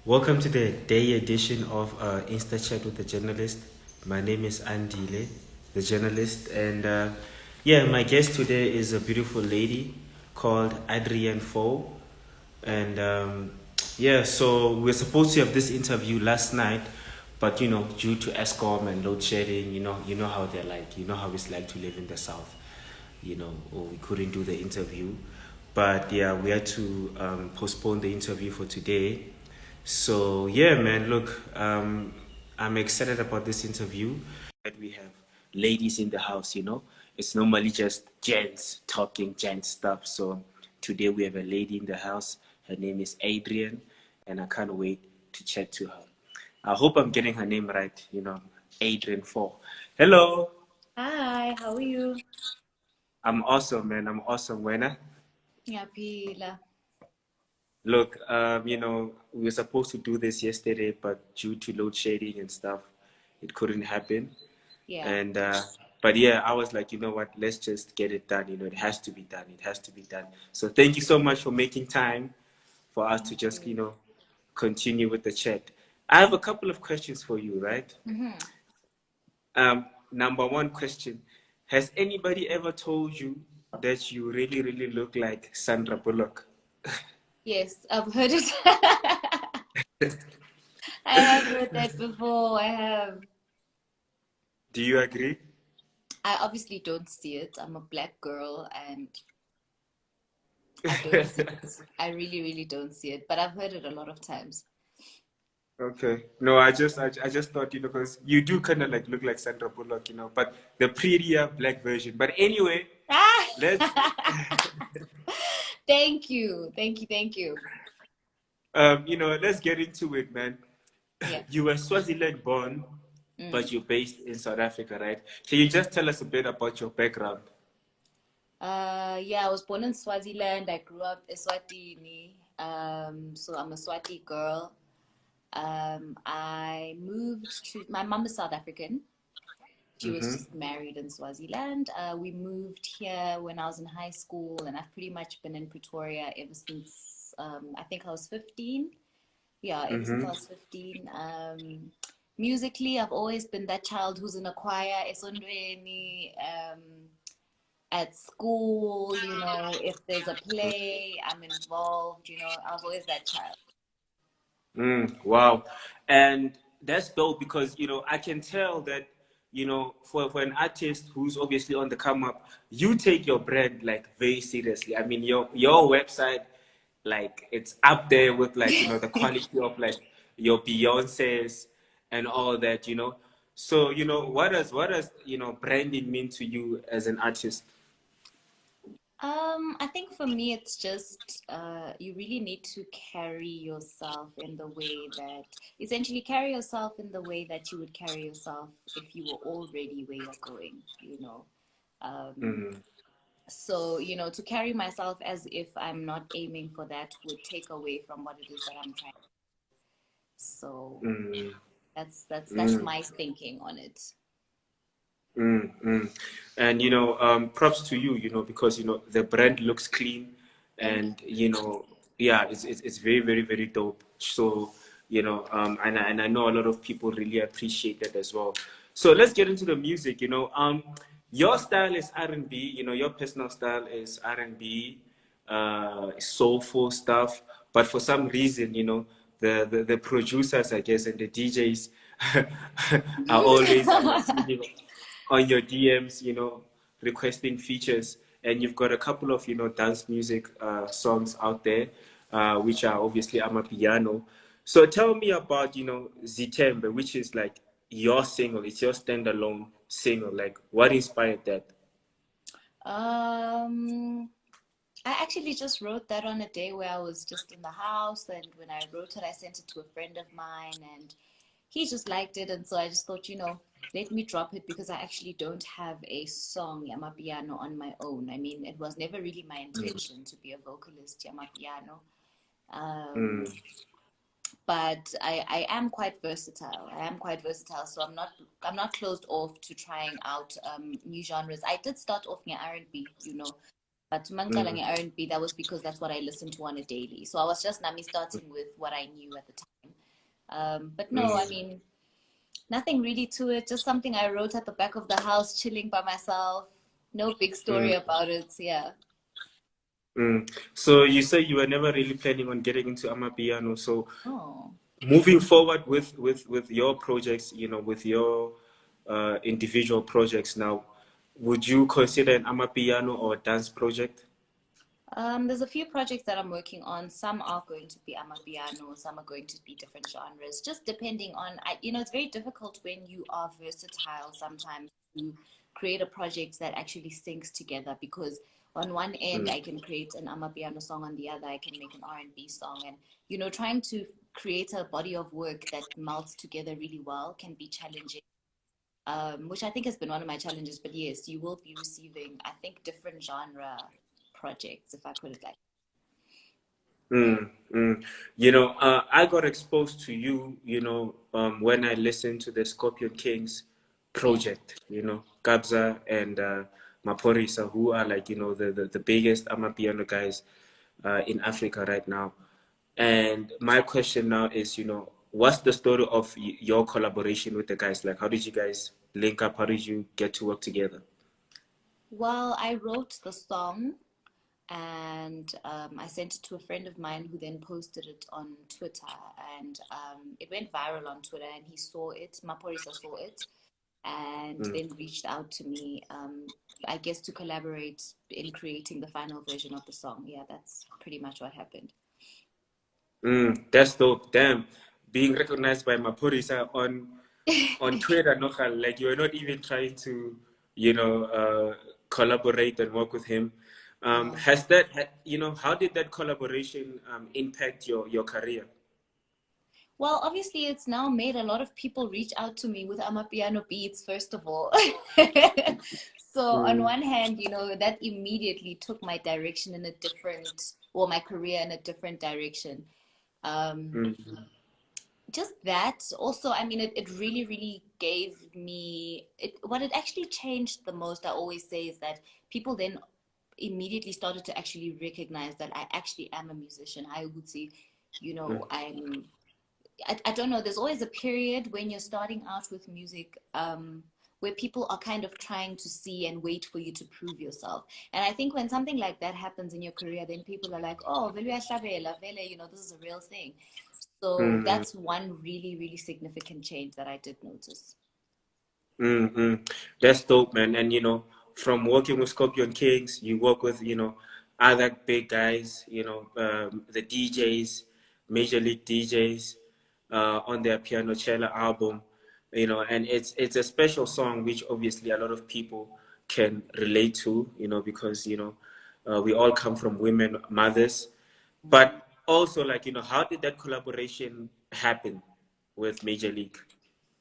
Welcome to the day edition of Insta Chat with the Journalist. My name is Andile, the journalist, and yeah, my guest today is a beautiful lady called Adrienne Foo, and yeah, so we were supposed to have this interview last night, but due to ESCOM and load shedding, you know how they're like, you know how it's like to live in the south, or we couldn't do the interview, but yeah, we had to postpone the interview for today. So yeah, man, look, I'm excited about this interview. That we have ladies in the house, it's normally just gents talking gent stuff. So today we have a lady in the house. Her name is Adrienne, and I can't wait to chat to her. I hope I'm getting her name right, Adrienne Foo. Hello. Hi, how are you? I'm awesome, man. I'm awesome, Wena. Ngiyaphila. Look, we were supposed to do this yesterday, but due to load shedding and stuff, it couldn't happen. Yeah. And but yeah, I was like, you know what? Let's just get it done. It has to be done. It has to be done. So thank you so much for making time for us to just, continue with the chat. I have a couple of questions for you, right? Mm-hmm. Number one question: has anybody ever told you that you really, really look like Sandra Bullock? Yes, I've heard it. I have heard that before. I have. Do you agree? I obviously don't see it. I'm a black girl and I don't see it. I really, really don't see it. But I've heard it a lot of times. Okay. No, I just thought, because you do kind of like look like Sandra Bullock, but the prettier black version. But anyway, let's Thank you. Thank you. Thank you. let's get into it, man. Yeah. You were Swaziland-born, but you're based in South Africa, right? Can you just tell us a bit about your background? Yeah, I was born in Swaziland. I grew up in Eswatini. So I'm a Swati girl. I moved to, my mom is South African. She was Mm-hmm. just married in Swaziland. We moved here when I was in high school, and I've pretty much been in Pretoria ever since I think I was 15. Yeah, ever since I Mm-hmm. was 15. Musically, I've always been that child who's in a choir, esondweni, at school, if there's a play, I'm involved, I was always that child. Wow. And that's dope because, I can tell that, for an artist who's obviously on the come up, you take your brand like very seriously. I mean, your website, like it's up there with like, the quality of like your Beyonce's and all that. So, what does, branding mean to you as an artist? I think for me, it's just you really need to carry yourself in the way that, essentially, carry yourself in the way that you would carry yourself if you were already where you're going. Um, Mm, so, to carry myself as if I'm not aiming for that would take away from what it is that I'm trying. So mm, that's mm. my thinking on it. Mm, mm. And props to you, because the brand looks clean, Thank and yeah, it's very, very, very dope. So and I know a lot of people really appreciate that as well. So let's get into the music. Your style is R&B. Your personal style is R&B, soulful stuff. But for some reason, the producers, I guess, and the DJs are always on your DMs, requesting features. And you've got a couple of, dance music songs out there, which are obviously Amapiano. So tell me about, Zitembe, which is like your single. It's your standalone single. Like, what inspired that? um I actually just wrote that on a day where I was just in the house, and when I wrote it, I sent it to a friend of mine, and he just liked it, and so I just thought, let me drop it because I actually don't have a song Yamapiano on my own. I mean, it was never really my intention to be a vocalist Yamapiano. Um, Mm, but I am quite versatile. I am quite versatile, so I'm not closed off to trying out new genres. I did start off in R&B, But mangicala nge-R&B, that was because that's what I listened to on a daily. So I was just nami starting with what I knew at the time. But no, I mean, nothing really to it. Just something I wrote at the back of the house, chilling by myself. No big story about it. Yeah. So you say you were never really planning on getting into amapiano. So Oh. moving forward with your projects, you know, with your individual projects now, would you consider an amapiano or a dance project? There's a few projects that I'm working on. Some are going to be amapiano, some are going to be different genres, just depending on, you know, it's very difficult when you are versatile sometimes to create a project that actually syncs together, because on one end I can create an amapiano song, on the other I can make an R&B song, and you know, trying to create a body of work that melts together really well can be challenging. Which I think has been one of my challenges. But yes, you will be receiving, I think, different genre projects, if I put it like. Mm, mm. You know, I got exposed to you, you know, when I listened to the Scorpion Kings Yeah. project, you know, Kabza and Maporisa, who are like, you know, the biggest amapiano guys in Africa right now. And my question now is, you know, what's the story of your collaboration with the guys? Like, how did you guys link up? How did you get to work together? Well, I wrote the song, and I sent it to a friend of mine who then posted it on Twitter, and it went viral on Twitter, and he saw it. Maporisa saw it, and Mm. then reached out to me, I guess, to collaborate in creating the final version of the song. Yeah, that's pretty much what happened. That's dope. Damn, being recognized by Maporisa on Twitter, no, like you're not even trying to, you know, collaborate and work with him. Yeah. Has that, you know, how did that collaboration impact your career? Well, obviously, it's now made a lot of people reach out to me with Amapiano beats, first of all. So, on Mm, one hand, you know, that immediately took my direction in a different, or my career in a different direction. Um, mm, just that. Also, I mean, it really, really gave me what it actually changed the most, I always say, is that people then immediately started to actually recognize that I actually am a musician. I would say, you know, mm, I don't know, there's always a period when you're starting out with music, where people are kind of trying to see and wait for you to prove yourself. And I think when something like that happens in your career, then people are like, oh, vele uyahlabela, vele, you know, this is a real thing. So mm, that's one really, really significant change that I did notice. That's dope, man. And you know, from working with Scorpion Kings, you work with, you know, other big guys, you know, the DJs, major league DJs, on their Piano Cello album, you know, and it's a special song which obviously a lot of people can relate to, you know, because you know, we all come from women, mothers, but also like, you know, how did that collaboration happen with Major League?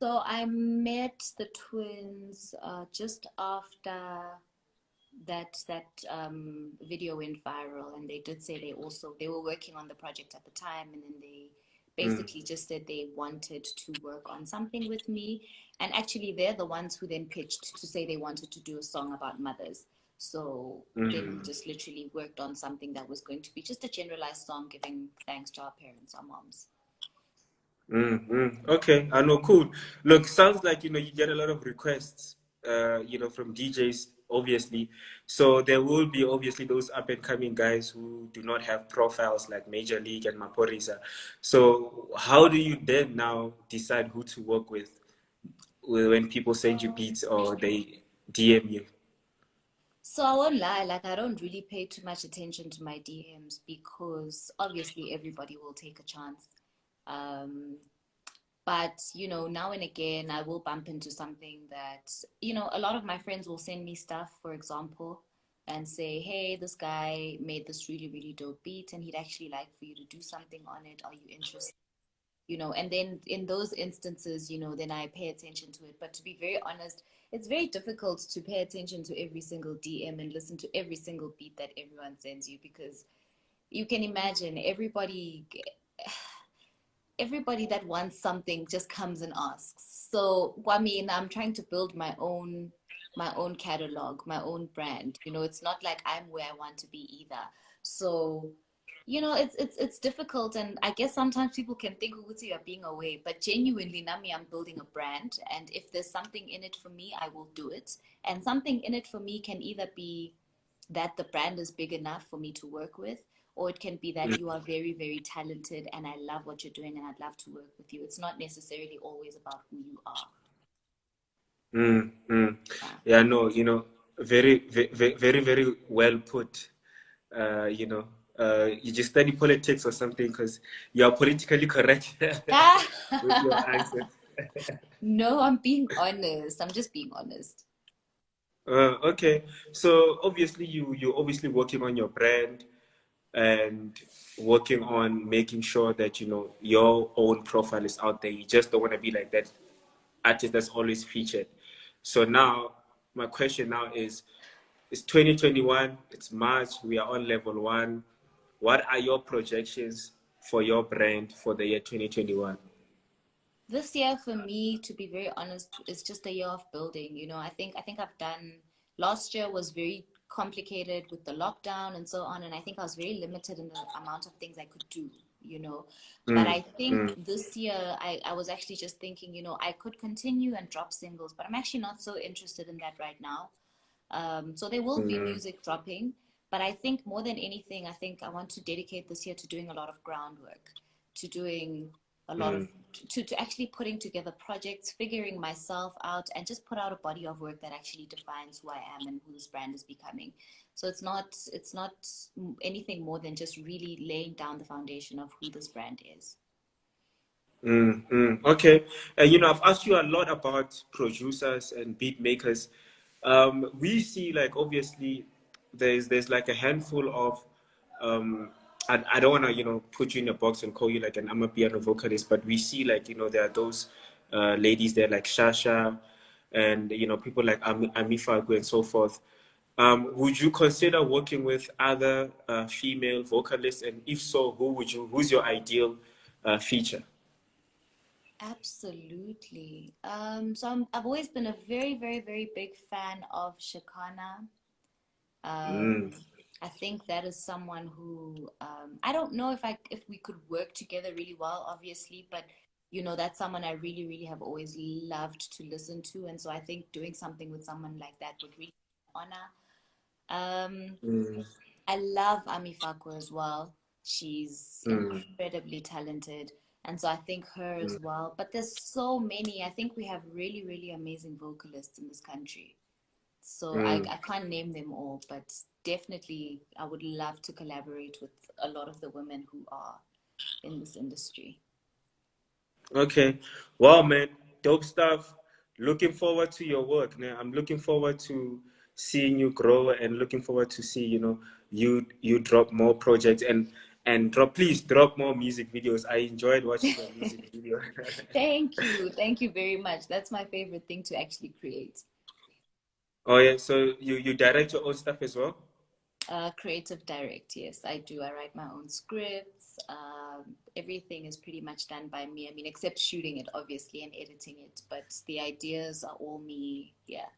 So I met the twins just after that video went viral, and they did say they were working on the project at the time, and then they Mm, basically just said they wanted to work on something with me. And actually, they're the ones who then pitched to say they wanted to do a song about mothers. So then we mm. just literally worked on something that was going to be just a generalized song giving thanks to our parents, our moms. Okay, I know, cool. Look, sounds like you know you get a lot of requests, you know, from DJs, obviously. So there will be obviously those up and coming guys who do not have profiles like Major League and Maporisa. So how do you then now decide who to work with when people send you beats or they DM you? So I won't lie, like I don't really pay too much attention to my DMs, because obviously everybody will take a chance. Um, but you know, now and again, I will bump into something that, you know, a lot of my friends will send me stuff, for example, and say, hey, this guy made this really, really dope beat, and he'd actually like for you to do something on it. Are you interested? You know, and then in those instances, you know, then I pay attention to it. But to be very honest, it's very difficult to pay attention to every single DM and listen to every single beat that everyone sends you, because you can imagine everybody that wants something just comes and asks. So I mean, I'm trying to build my own my own catalog, my own brand. You know, it's not like I'm where I want to be either. So, you know, it's difficult, and I guess sometimes people can think Ukuthi you're being away, but genuinely, Nami, I'm building a brand, and if there's something in it for me, I will do it. And something in it for me can either be that the brand is big enough for me to work with, or it can be that you are very, very talented and I love what you're doing and I'd love to work with you. It's not necessarily always about who you are. Mm, mm. Yeah. Yeah, no, very, very, very, very well put. You know, you just study politics or something because you are politically correct with your answers. No, I'm being honest. I'm just being honest. Okay, so obviously you're obviously working on your brand and working on making sure that your own profile is out there. You just don't want to be like that artist that's always featured. So now my question now is it's 2021, it's March, we are on level 1. What are your projections for your brand for the year 2021? This year for me, to be very honest, is just a year of building. You know, I think I've done, last year was very complicated with the lockdown and so on, and I think I was very limited in the amount of things I could do, you know. But Mm, I think mm, this year I was actually just thinking, you know, I could continue and drop singles, but I'm actually not so interested in that right now. So there will be mm, music dropping, but I think more than anything, I think I want to dedicate this year to doing a lot of groundwork, to doing a lot of mm, to actually putting together projects, figuring myself out, and just put out a body of work that actually defines who I am and who this brand is becoming. So it's not anything more than just really laying down the foundation of who this brand is. Okay. I've asked you a lot about producers and beat makers. We see like obviously there's like a handful of I don't want to put you in a box and call you like an amapiano vocalist, but we see like there are those ladies there like Shasha and people like Amifagu and so forth. Would you consider working with other female vocalists, and if so, who's your ideal feature? Absolutely. I've always been a very, very, very big fan of Shakana. Mm, I think that is someone who I don't know if we could work together really well, obviously, but you know, that's someone I really, really have always loved to listen to, and so I think doing something with someone like that would really be an honor. mm, I love Ami Fakwe as well. She's mm, incredibly talented, and so I think her mm, as well. But there's so many. I think we have really, really amazing vocalists in this country. So mm. I can't name them all, but definitely I would love to collaborate with a lot of the women who are in this industry. Okay. Wow, man. Dope stuff. Looking forward to your work, man. I'm looking forward to seeing you grow and looking forward to see, you drop more projects and please drop more music videos. I enjoyed watching your music video. Thank you. Thank you very much. That's my favorite thing to actually create. Oh yeah, so you direct your own stuff as well? Creative direct, yes, I do. I write my own scripts. Everything is pretty much done by me. I mean, except shooting it, obviously, and editing it. But the ideas are all me. Yeah.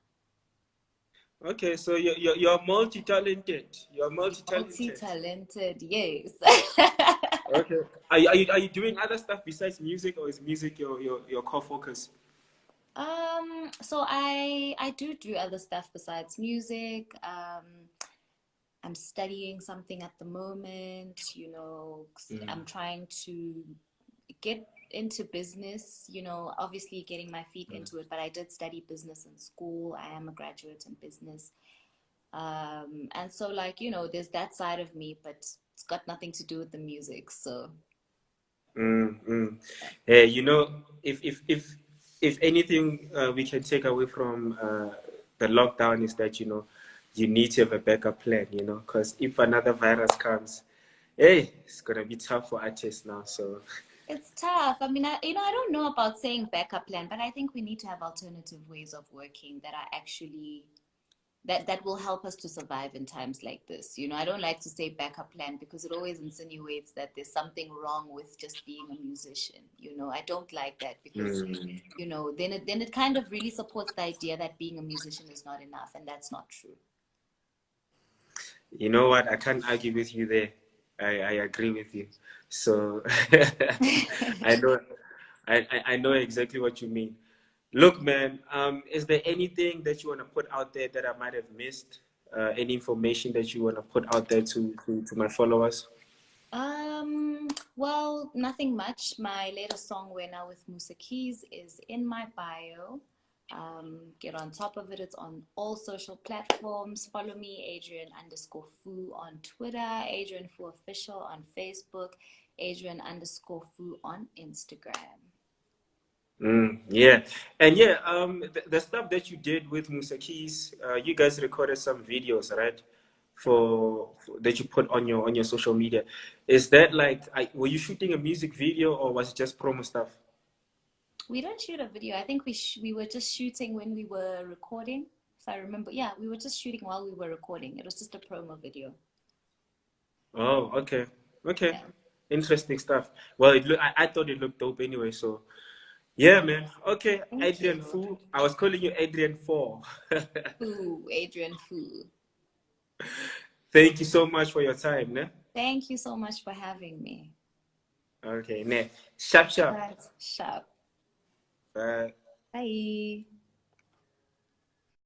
Okay, so you're multi-talented. You're multi-talented. Multi-talented, yes. Okay. Are you doing other stuff besides music, or is music your core focus? So I do other stuff besides music. I'm studying something at the moment, you know, Mm, I'm trying to get into business, you know, obviously getting my feet mm. into it, but I did study business in school. I am a graduate in business. And so like, you know, there's that side of me, but it's got nothing to do with the music. So Yeah, if anything we can take away from the lockdown is that you need to have a backup plan, because if another virus comes, hey, it's gonna be tough for artists now. So, it's tough. I mean, I don't know about saying backup plan, but I think we need to have alternative ways of working that are actually that will help us to survive in times like this. You know, I don't like to say backup plan because it always insinuates that there's something wrong with just being a musician. You know, I don't like that because, Mm. you know, then it kind of really supports the idea that being a musician is not enough, and that's not true. You know what? I can't argue with you there. I agree with you. So I know I know exactly what you mean. Look, man, is there anything that you want to put out there that I might have missed? Any information that you want to put out there to my followers? Well, nothing much. My latest song, We're Now with Musa Keys, is in my bio. Get on top of it. It's on all social platforms. Follow me, Adrienne_Foo on Twitter, Adrienne Foo Official on Facebook, Adrienne_Foo on Instagram. Yeah, and yeah, the stuff that you did with Musa Keys, you guys recorded some videos, right? That you put on your social media. Is that like, were you shooting a music video or was it just promo stuff? We don't shoot a video. I think we were just shooting when we were recording. If I remember, yeah, we were just shooting while we were recording. It was just a promo video. Oh, okay, okay, Yeah. interesting stuff. Well, I thought it looked dope anyway. So yeah, man. Okay, Thank Adrienne you. Foo. I was calling you Adrienne Foo. Foo, Adrienne Foo. Thank you so much for your time, ne? Thank you so much for having me. Okay, ne. Sharp, sharp. That's sharp. Bye. Bye.